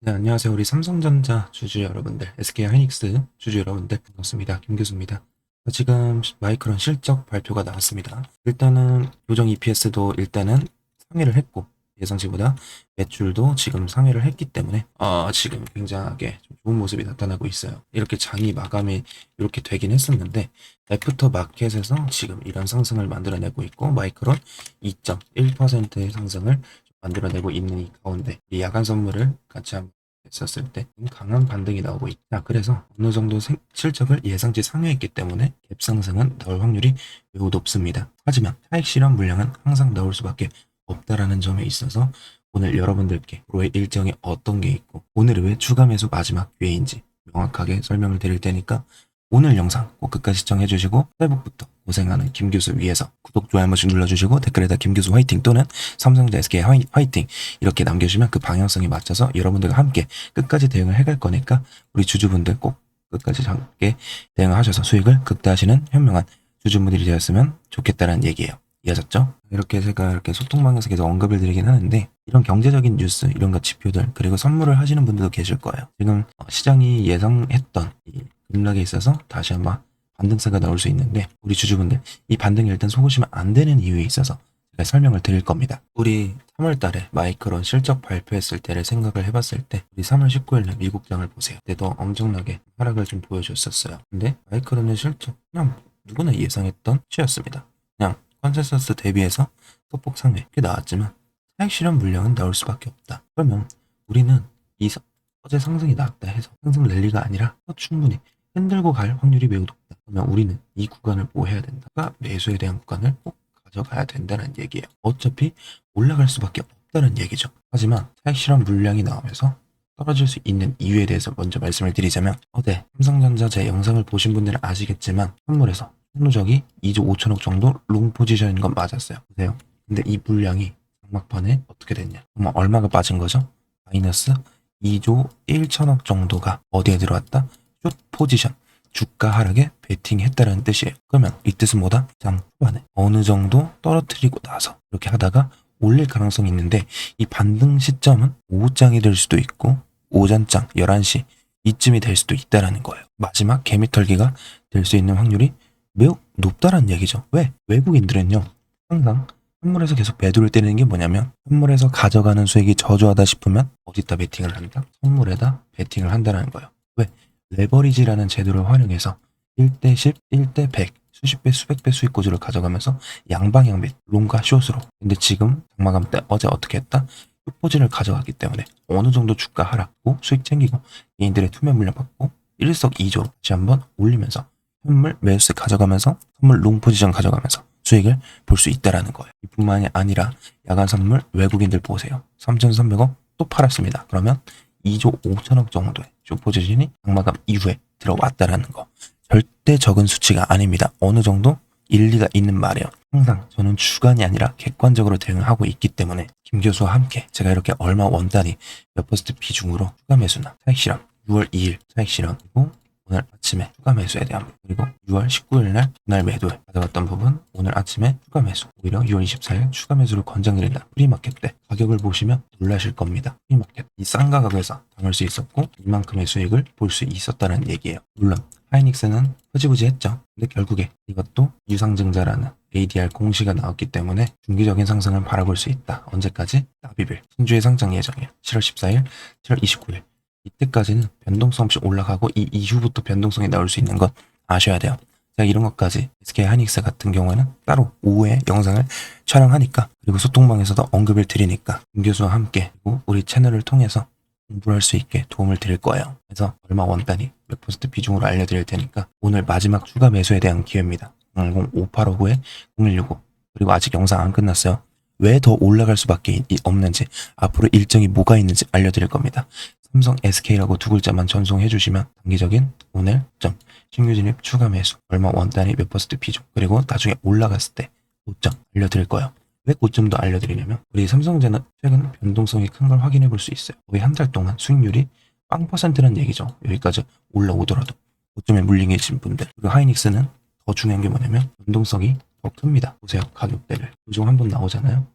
네, 안녕하세요. 우리 삼성전자 주주 여러분들, SK 하이닉스 주주 여러분들, 반갑습니다. 김 교수입니다. 지금 마이크론 실적 발표가 나왔습니다. 일단은 요정 EPS도 일단은 상회를 했고, 예상치보다 매출도 지금 상회를 했기 때문에, 지금 굉장하게 좀 좋은 모습이 나타나고 있어요. 이렇게 장이 마감이 이렇게 되긴 했었는데, 애프터 마켓에서 지금 이런 상승을 만들어내고 있고, 마이크론 2.1%의 상승을 만들어내고 있는 이 가운데 이 야간 선물을 같이 한번 했었을 때 강한 반등이 나오고 있다. 그래서 어느 정도 실적을 예상치 상회했기 때문에 갭 상승은 나올 확률이 매우 높습니다. 하지만 차익 실현 물량은 항상 나올 수밖에 없다라는 점에 있어서 오늘 여러분들께 프로의 일정이 어떤 게 있고 오늘이 왜 추가 매수 마지막 기회인지 명확하게 설명을 드릴 테니까 오늘 영상 꼭 끝까지 시청해주시고 새해복부터 고생하는 김교수 위해서 구독, 좋아요 한 번씩 눌러주시고 댓글에다 김교수 화이팅 또는 삼성전자 SK 화이팅 이렇게 남겨주시면 그 방향성에 맞춰서 여러분들과 함께 끝까지 대응을 해갈 거니까 우리 주주분들 꼭 끝까지 함께 대응을 하셔서 수익을 극대화하시는 현명한 주주분들이 되었으면 좋겠다는 얘기예요. 이해하셨죠? 이렇게 제가 이렇게 소통방에서 계속 언급을 드리긴 하는데 이런 경제적인 뉴스, 이런 것 지표들 그리고 선물을 하시는 분들도 계실 거예요. 지금 시장이 예상했던 이 급락에 있어서 다시 한번 반등세가 나올 수 있는데 우리 주주분들 이 반등이 일단 속으시면 안 되는 이유에 있어서 제가 설명을 드릴 겁니다. 우리 3월 달에 마이크론 실적 발표했을 때를 생각을 해봤을 때 우리 3월 19일날 미국장을 보세요. 그때도 엄청나게 하락을 좀 보여줬었어요. 근데 마이크론의 실적 그냥 누구나 예상했던 치였습니다. 그냥 컨센서스 대비해서 소폭 상회 이렇게 나왔지만 차익 실현 물량은 나올 수밖에 없다. 그러면 우리는 어제 상승이 나왔다 해서 상승 랠리가 아니라 충분히 흔들고 갈 확률이 매우 높다. 그러면 우리는 이 구간을 뭐 해야 된다가 매수에 대한 구간을 꼭 가져가야 된다는 얘기예요. 어차피 올라갈 수밖에 없다는 얘기죠. 하지만 차익 실현 물량이 나오면서 떨어질 수 있는 이유에 대해서 먼저 말씀을 드리자면 어제 삼성전자 제 영상을 보신 분들은 아시겠지만 선물에서 현누적이 2조 5천억 정도 롱 포지션인 건 맞았어요. 보세요. 근데 이 물량이 장막판에 어떻게 됐냐? 그럼 얼마가 빠진 거죠? 마이너스 2조 1천억 정도가 어디에 들어왔다? 숏 포지션. 주가 하락에 베팅했다는 뜻이에요. 그러면 이 뜻은 뭐다? 장 후반에 어느 정도 떨어뜨리고 나서 이렇게 하다가 올릴 가능성이 있는데 이 반등 시점은 오후장이 될 수도 있고 오전장 11시 이쯤이 될 수도 있다라는 거예요. 마지막 개미털기가 될 수 있는 확률이 매우 높다라는 얘기죠. 왜? 외국인들은요. 항상 선물에서 계속 매도를 때리는 게 뭐냐면 선물에서 가져가는 수익이 저조하다 싶으면 어디다 베팅을 한다? 선물에다 베팅을 한다는 거예요. 왜? 레버리지라는 제도를 활용해서 1대 10, 1대 100 수십 배, 수백 배 수익 구조를 가져가면서 양방향 배 롱과 숏으로. 근데 지금 장마감 때 어제 어떻게 했다? 숏포진을 가져갔기 때문에 어느 정도 주가 하락고 수익 챙기고 개인들의 투매 물량 받고 일석이조로 다시 한번 올리면서 선물 매수 가져가면서 선물 롱 포지션 가져가면서 수익을 볼 수 있다라는 거예요. 이뿐만이 아니라 야간 선물 외국인들 보세요. 3,300억 또 팔았습니다. 그러면 2조 5천억 정도의 숏 포지션이 장마감 이후에 들어왔다라는 거. 절대 적은 수치가 아닙니다. 어느 정도 일리가 있는 말이에요. 항상 저는 주관이 아니라 객관적으로 대응을 하고 있기 때문에 김 교수와 함께 제가 이렇게 얼마 원단위 몇 퍼센트 비중으로 추가 매수나 차익 실현 6월 2일 차익 실현 그리고 오늘 아침에 추가 매수에 대한 그리고 6월 19일 날 그날 매도에 가져갔던 부분 오늘 아침에 추가 매수 오히려 6월 24일 추가 매수를 권장드린다. 프리마켓 때 가격을 보시면 놀라실 겁니다. 프리마켓 이 싼 가격에서 담을 수 있었고 이만큼의 수익을 볼 수 있었다는 얘기예요. 물론 하이닉스는 흐지부지 했죠. 근데 결국에 이것도 유상증자라는 ADR 공시가 나왔기 때문에 중기적인 상승을 바라볼 수 있다. 언제까지? 나비빌 신주의 상장 예정이에요. 7월 14일, 7월 29일 이때까지는 변동성 없이 올라가고 이 이후부터 변동성이 나올 수 있는 것 아셔야 돼요. 제가 이런 것까지 SK 하이닉스 같은 경우에는 따로 오후에 영상을 촬영하니까 그리고 소통방에서도 언급을 드리니까 김 교수와 함께 그리고 우리 채널을 통해서 공부를 할 수 있게 도움을 드릴 거예요. 그래서 얼마 원단위 몇 퍼센트 비중으로 알려드릴 테니까 오늘 마지막 추가 매수에 대한 기회입니다. 00585에 0165 그리고 아직 영상 안 끝났어요. 왜 더 올라갈 수밖에 없는지 앞으로 일정이 뭐가 있는지 알려드릴 겁니다. 삼성 SK라고 두 글자만 전송해 주시면 단기적인 오늘 점 신규 진입 추가 매수 얼마 원단위 몇 퍼센트 비중 그리고 나중에 올라갔을 때 고점 알려드릴 거예요. 왜 고점도 알려드리냐면 우리 삼성전자는 최근 변동성이 큰 걸 확인해 볼 수 있어요. 거의 한 달 동안 수익률이 0%란 얘기죠. 여기까지 올라오더라도 고점에 물린 계신 분들 그리고 하이닉스는 더 중요한 게 뭐냐면 변동성이 더 큽니다. 보세요. 가격대를 조정 한번 나오잖아요.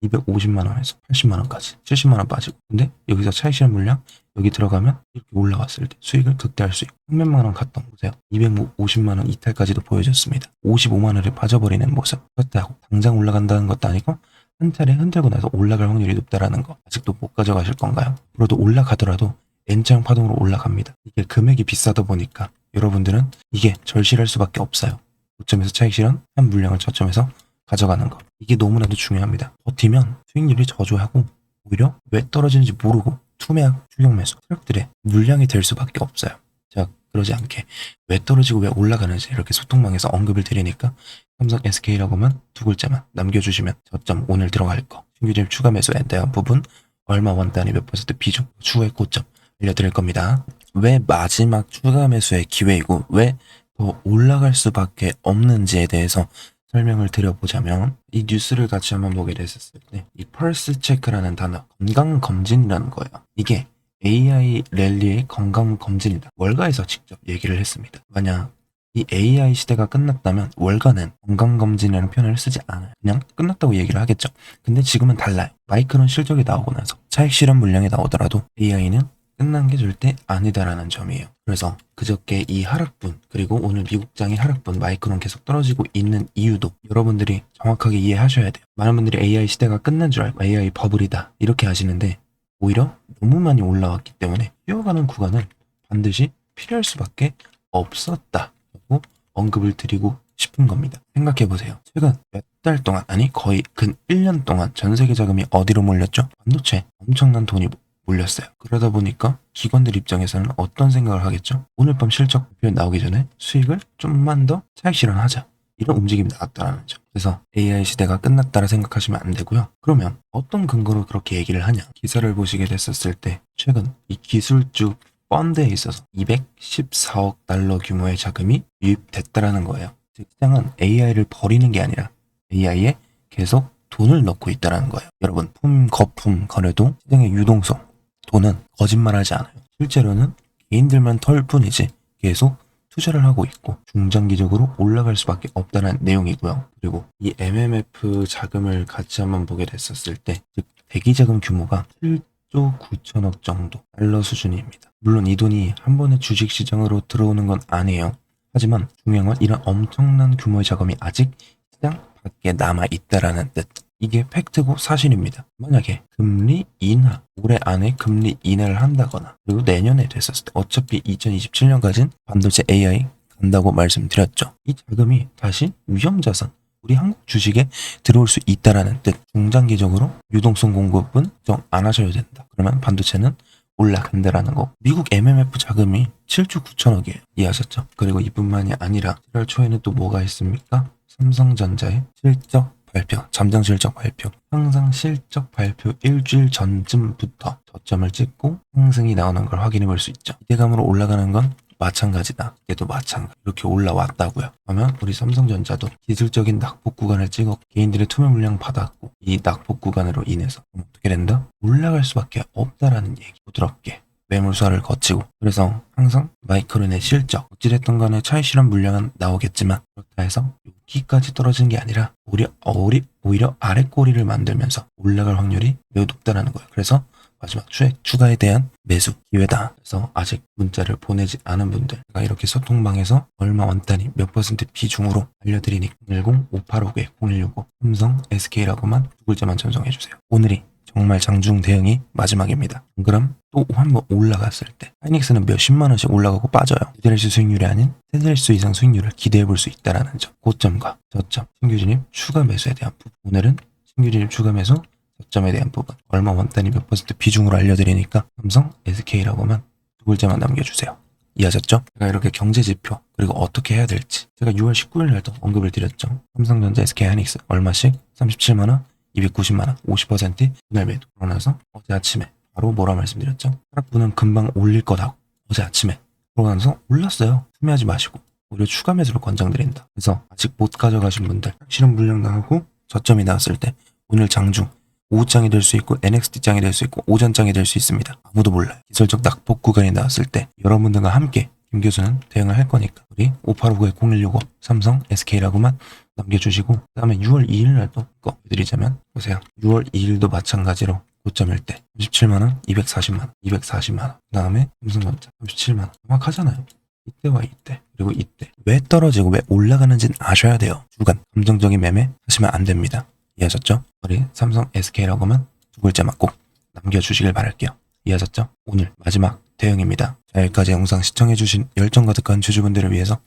250만 원에서 80만 원까지 70만 원 빠지고, 근데 여기서 차익 실현 물량 여기 들어가면 이렇게 올라왔을 때 수익을 극대화할 수 있고, 300만 원 갔던 보세요. 250만 원 이탈까지도 보여줬습니다. 55만 원에 빠져버리는 모습. 그렇다고 당장 올라간다는 것도 아니고 한 차례 흔들고 나서 올라갈 확률이 높다라는 거 아직도 못 가져가실 건가요? 앞으로도 올라가더라도 N자형 파동으로 올라갑니다. 이게 금액이 비싸다 보니까 여러분들은 이게 절실할 수밖에 없어요. 고점에서 차익 실현, 한 물량을 저점에서 가져가는 거. 이게 너무나도 중요합니다. 버티면 수익률이 저조하고 오히려 왜 떨어지는지 모르고 투매약, 출력 매수, 트럭들의 물량이 될 수밖에 없어요. 자, 그러지 않게 왜 떨어지고 왜 올라가는지 이렇게 소통망에서 언급을 드리니까 삼성 SK라고만 두 글자만 남겨주시면 저점 오늘 들어갈 거, 신규진 추가 매수에 대한 부분, 얼마 원 단위 몇 퍼센트 비중, 추후의 고점 알려드릴 겁니다. 왜 마지막 추가 매수의 기회이고 왜 더 올라갈 수밖에 없는지에 대해서 설명을 드려보자면, 이 뉴스를 같이 한번 보게 됐었을 때 이 펄스 체크라는 단어, 건강검진이라는 거예요. 이게 AI 랠리의 건강검진이다. 월가에서 직접 얘기를 했습니다. 만약 이 AI 시대가 끝났다면 월가는 건강검진이라는 표현을 쓰지 않아요. 그냥 끝났다고 얘기를 하겠죠. 근데 지금은 달라요. 마이크론 실적이 나오고 나서 차익 실현 물량이 나오더라도 AI는 끝난 게 절대 아니다라는 점이에요. 그래서 그저께 이 하락분, 그리고 오늘 미국장의 하락분, 마이크론 계속 떨어지고 있는 이유도 여러분들이 정확하게 이해하셔야 돼요. 많은 분들이 AI 시대가 끝난 줄 알고 AI 버블이다 이렇게 하시는데, 오히려 너무 많이 올라왔기 때문에 뛰어가는 구간을 반드시 필요할 수밖에 없었다라고 언급을 드리고 싶은 겁니다. 생각해보세요. 최근 몇 달 동안, 아니 거의 근 1년 동안 전 세계 자금이 어디로 몰렸죠? 반도체 엄청난 돈이 몰렸어요. 그러다 보니까 기관들 입장에서는 어떤 생각을 하겠죠? 오늘 밤 실적 발표 나오기 전에 수익을 좀만 더 차익 실현하자, 이런 움직임이 나왔다는 점. 그래서 AI 시대가 끝났다라 생각하시면 안 되고요. 그러면 어떤 근거로 그렇게 얘기를 하냐? 기사를 보시게 됐었을 때 최근 이 기술주 펀드에 있어서 214억 달러 규모의 자금이 유입됐다라는 거예요. 즉 시장은 AI를 버리는 게 아니라 AI에 계속 돈을 넣고 있다는 거예요. 여러분, 거품 거래도 시장의 유동성, 돈은 거짓말하지 않아요. 실제로는 개인들만 털 뿐이지 계속 투자를 하고 있고 중장기적으로 올라갈 수밖에 없다는 내용이고요. 그리고 이 MMF 자금을 같이 한번 보게 됐었을 때, 즉 대기 자금 규모가 7조 9천억 정도 달러 수준입니다. 물론 이 돈이 한 번에 주식 시장으로 들어오는 건 아니에요. 하지만 중요한 건 이런 엄청난 규모의 자금이 아직 시장 밖에 남아 있다라는 뜻. 이게 팩트고 사실입니다. 만약에 금리 인하, 올해 안에 금리 인하를 한다거나, 그리고 내년에 됐었을 때 어차피 2027년까지는 반도체 AI 간다고 말씀드렸죠. 이 자금이 다시 위험자산, 우리 한국 주식에 들어올 수 있다라는 뜻. 중장기적으로 유동성 공급은 걱정 안 하셔야 된다. 그러면 반도체는 올라간다라는 거. 미국 MMF 자금이 7조 9천억이에요. 이해하셨죠? 그리고 이뿐만이 아니라 7월 초에는 또 뭐가 있습니까? 삼성전자의 실적 발표, 잠정 실적 발표. 항상 실적 발표 일주일 전쯤부터 저점을 찍고 상승이 나오는 걸 확인해 볼 수 있죠. 기대감으로 올라가는 건 마찬가지다. 얘도 마찬가지. 이렇게 올라왔다고요. 그러면 우리 삼성전자도 기술적인 낙폭 구간을 찍어 개인들의 투매 물량 받았고, 이 낙폭 구간으로 인해서 어떻게 된다? 올라갈 수밖에 없다라는 얘기. 부드럽게 매물수화를 거치고. 그래서 항상 마이크론의 실적, 어찌됐든 간에 차익 실현 물량은 나오겠지만, 그렇다 해서 여기까지 떨어지는 게 아니라 오히려 아래 꼬리를 만들면서 올라갈 확률이 매우 높다는 거예요. 그래서 마지막 추가에 대한 매수 기회다. 그래서 아직 문자를 보내지 않은 분들, 제가 이렇게 소통방에서 얼마 원단위 몇 퍼센트 비중으로 알려드리니 010-585-0165 삼성 SK라고만 두 글자만 전송해주세요. 오늘이 정말 장중 대응이 마지막입니다. 그럼 또 한번 올라갔을 때 하이닉스는 몇십만 원씩 올라가고 빠져요. 이드레스 수익률이 아닌 세드레스 이상 수익률을 기대해 볼 수 있다는 점. 고점과 저점, 신규 진입 추가 매수에 대한 부분. 오늘은 신규 진입 추가 매수, 저점에 대한 부분, 얼마 원단위 몇 퍼센트 비중으로 알려드리니까 삼성 SK라고만 두 글자만 남겨주세요. 이해하셨죠? 제가 이렇게 경제지표, 그리고 어떻게 해야 될지 제가 6월 19일 날도 언급을 드렸죠. 삼성전자 SK 하이닉스 얼마씩? 37만 원, 290만 원, 50% 분할 매도. 그러고 나서 어제 아침에 바로 뭐라 말씀드렸죠? 하락분은 금방 올릴 거다고. 어제 아침에 그러고 나서 올랐어요. 투매하지 마시고 오히려 추가 매수를 권장드린다. 그래서 아직 못 가져가신 분들, 실현 물량 나오고 저점이 나왔을 때 오늘 장중 오후장이 될 수 있고 NXT장이 될 수 있고 오전장이 될 수 있습니다. 아무도 몰라요. 기술적 낙폭 구간이 나왔을 때 여러분들과 함께 김 교수는 대응을 할 거니까 우리 5859-0165 삼성 SK라고만 남겨주시고, 그 다음에 6월 2일 날도 거 드리자면, 보세요. 6월 2일도 마찬가지로 고점일 때 37만원, 240만원, 240만원. 그 다음에 삼성전자 37만원. 정확하잖아요. 이때와 이때, 그리고 이때. 왜 떨어지고 왜 올라가는지는 아셔야 돼요. 주간 감정적인 매매 하시면 안 됩니다. 이해하셨죠? 우리 삼성 SK라고만 두 글자만 꼭 남겨주시길 바랄게요. 이해하셨죠? 오늘 마지막 대응입니다. 자, 여기까지 영상 시청해주신 열정 가득한 주주분들을 위해서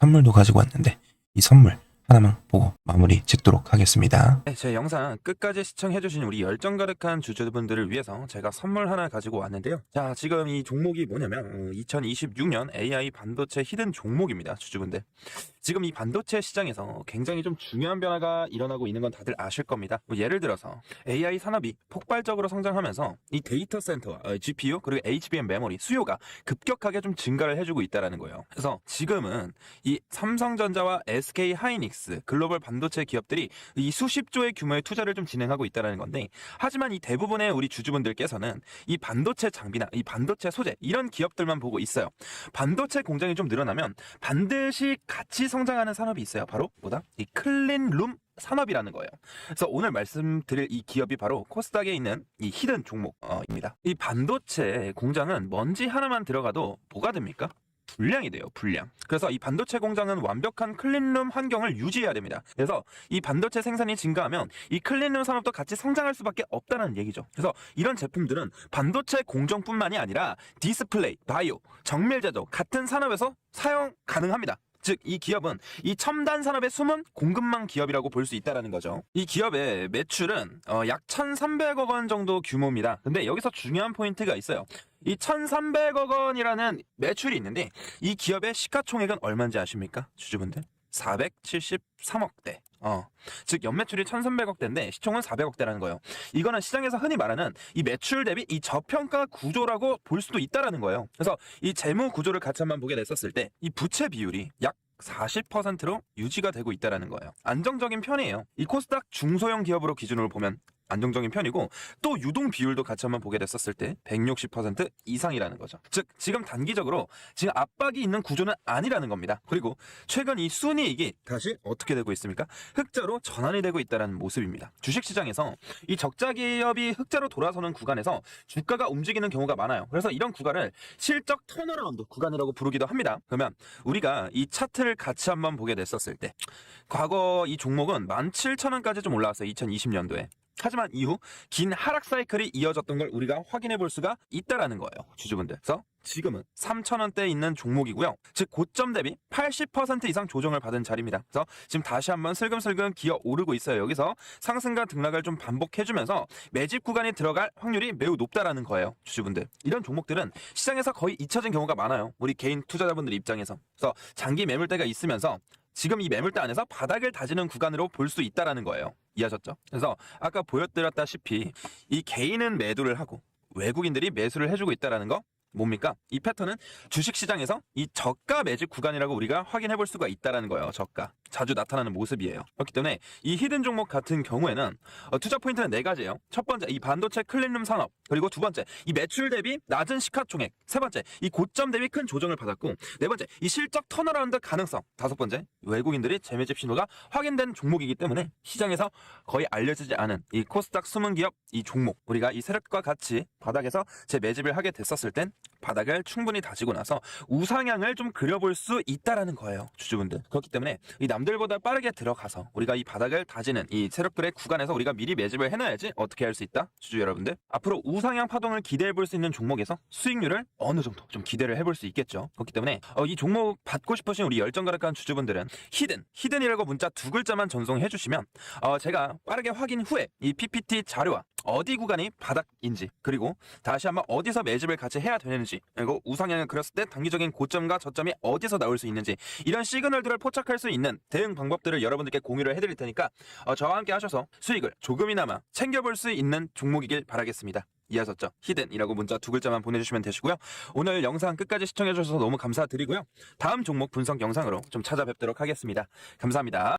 선물도 가지고 왔는데 이 선물 하나만 보고 마무리 짓도록 하겠습니다. 네, 제 영상 끝까지 시청해주신 우리 열정 가득한 주주분들을 위해서 제가 선물 하나 가지고 왔는데요. 자, 지금 이 종목이 뭐냐면 2026년 AI 반도체 히든 종목입니다. 주주분들. 지금 이 반도체 시장에서 굉장히 좀 중요한 변화가 일어나고 있는 건 다들 아실 겁니다. 뭐 예를 들어서 AI 산업이 폭발적으로 성장하면서 이 데이터 센터와 GPU 그리고 HBM 메모리 수요가 급격하게 좀 증가를 해주고 있다는 거예요. 그래서 지금은 이 삼성전자와 SK 하이닉스 글로벌 반도체 기업들이 이 수십조의 규모의 투자를 좀 진행하고 있다는 건데, 하지만 이 대부분의 우리 주주분들께서는 이 반도체 장비나 이 반도체 소재 이런 기업들만 보고 있어요. 반도체 공장이 좀 늘어나면 반드시 같이 성장하는 산업이 있어요. 바로 뭐다? 이 클린룸 산업이라는 거예요. 그래서 오늘 말씀드릴 이 기업이 바로 코스닥에 있는 이 히든 종목입니다. 이 반도체 공장은 먼지 하나만 들어가도 뭐가 됩니까? 불량이 돼요. 불량. 그래서 이 반도체 공장은 완벽한 클린룸 환경을 유지해야 됩니다. 그래서 이 반도체 생산이 증가하면 이 클린룸 산업도 같이 성장할 수밖에 없다는 얘기죠. 그래서 이런 제품들은 반도체 공정뿐만이 아니라 디스플레이, 바이오, 정밀 제조 같은 산업에서 사용 가능합니다. 즉, 이 기업은 이 첨단 산업의 숨은 공급망 기업이라고 볼 수 있다는 거죠. 이 기업의 매출은 약 1,300억 원 정도 규모입니다. 근데 여기서 중요한 포인트가 있어요. 이 1,300억 원이라는 매출이 있는데 이 기업의 시가총액은 얼마인지 아십니까? 주주분들? 473억대. 즉 연매출이 1,300억대인데 시총은 400억대라는 거예요. 이거는 시장에서 흔히 말하는 이 매출 대비 이 저평가 구조라고 볼 수도 있다라는 거예요. 그래서 이 재무 구조를 같이 한번 보게 됐었을 때 이 부채 비율이 약 40%로 유지가 되고 있다라는 거예요. 안정적인 편이에요. 이 코스닥 중소형 기업으로 기준으로 보면 안정적인 편이고, 또 유동 비율도 같이 한번 보게 됐었을 때 160% 이상이라는 거죠. 즉 지금 단기적으로 지금 압박이 있는 구조는 아니라는 겁니다. 그리고 최근 이 순이익이 다시 어떻게 되고 있습니까? 흑자로 전환이 되고 있다는 모습입니다. 주식시장에서 이 적자 기업이 흑자로 돌아서는 구간에서 주가가 움직이는 경우가 많아요. 그래서 이런 구간을 실적 턴어라운드 구간이라고 부르기도 합니다. 그러면 우리가 이 차트를 같이 한번 보게 됐었을 때 과거 이 종목은 17,000원까지 좀 올라왔어요. 2020년도에. 하지만 이후 긴 하락 사이클이 이어졌던 걸 우리가 확인해 볼 수가 있다라는 거예요. 주주분들. 그래서 지금은 3,000원대에 있는 종목이고요. 즉 고점 대비 80% 이상 조정을 받은 자리입니다. 그래서 지금 다시 한번 슬금슬금 기어 오르고 있어요. 여기서 상승과 등락을 좀 반복해주면서 매집 구간이 들어갈 확률이 매우 높다라는 거예요. 주주분들. 이런 종목들은 시장에서 거의 잊혀진 경우가 많아요. 우리 개인 투자자분들 입장에서. 그래서 장기 매물대가 있으면서 지금 이 매물대 안에서 바닥을 다지는 구간으로 볼 수 있다라는 거예요. 이해하셨죠? 그래서 아까 보여드렸다시피 이 개인은 매도를 하고 외국인들이 매수를 해주고 있다라는 거 뭡니까? 이 패턴은 주식시장에서 이 저가 매집 구간이라고 우리가 확인해 볼 수가 있다라는 거예요. 저가. 자주 나타나는 모습이에요. 그렇기 때문에 이 히든 종목 같은 경우에는 투자 포인트는 네 가지예요. 첫 번째, 이 반도체 클린룸 산업. 그리고 두 번째, 이 매출 대비 낮은 시가총액. 세 번째, 이 고점 대비 큰 조정을 받았고, 네 번째, 이 실적 턴어라운드 가능성. 다섯 번째, 외국인들이 재매집 신호가 확인된 종목이기 때문에 시장에서 거의 알려지지 않은 이 코스닥 숨은 기업 이 종목, 우리가 이 세력과 같이 바닥에서 재매집을 하게 됐었을 땐 바닥을 충분히 다지고 나서 우상향을 좀 그려볼 수 있다라는 거예요. 주주분들. 그렇기 때문에 이 남들보다 빠르게 들어가서 우리가 이 바닥을 다지는 이 세력들의 구간에서 우리가 미리 매집을 해놔야지 어떻게 할 수 있다? 주주 여러분들. 앞으로 우상향 파동을 기대해 볼 수 있는 종목에서 수익률을 어느 정도 좀 기대를 해볼 수 있겠죠. 그렇기 때문에 이 종목 받고 싶으신 우리 열정 가득한 주주분들은 히든이라고 문자 두 글자만 전송해 주시면 제가 빠르게 확인 후에 이 PPT 자료와 어디 구간이 바닥인지, 그리고 다시 한번 어디서 매집을 같이 해야 되는지, 그리고 우상향을 그렸을 때 단기적인 고점과 저점이 어디서 나올 수 있는지, 이런 시그널들을 포착할 수 있는 대응 방법들을 여러분들께 공유를 해드릴 테니까 저와 함께 하셔서 수익을 조금이나마 챙겨볼 수 있는 종목이길 바라겠습니다. 이해하셨죠? 히든이라고 문자 두 글자만 보내주시면 되시고요. 오늘 영상 끝까지 시청해주셔서 너무 감사드리고요. 다음 종목 분석 영상으로 좀 찾아뵙도록 하겠습니다. 감사합니다.